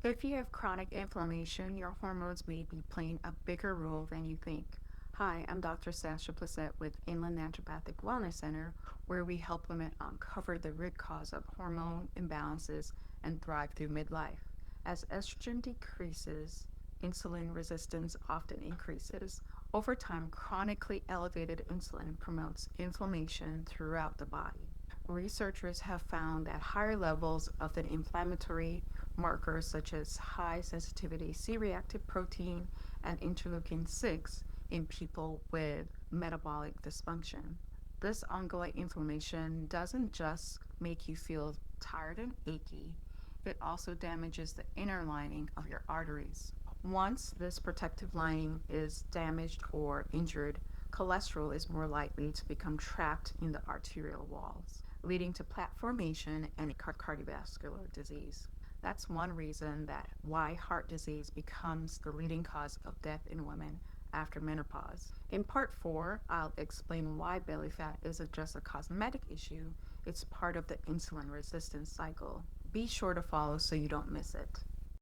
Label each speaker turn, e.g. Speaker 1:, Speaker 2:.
Speaker 1: If you have chronic inflammation, your hormones may be playing a bigger role than you think. Hi, I'm Dr. Sasha Blissett with Inland Naturopathic Wellness Center, where we help women uncover the root cause of hormone imbalances and thrive through midlife. As estrogen decreases, insulin resistance often increases. Over time, chronically elevated insulin promotes inflammation throughout the body. Researchers have found that higher levels of the inflammatory markers such as high sensitivity C-reactive protein and interleukin 6 in people with metabolic dysfunction. This ongoing inflammation doesn't just make you feel tired and achy, it also damages the inner lining of your arteries. Once this protective lining is damaged or injured, cholesterol is more likely to become trapped in the arterial walls, leading to plaque formation and cardiovascular disease. That's one reason that why heart disease becomes the leading cause of death in women after menopause. In part 4, I'll explain why belly fat isn't just a cosmetic issue, it's part of the insulin resistance cycle. Be sure to follow so you don't miss it.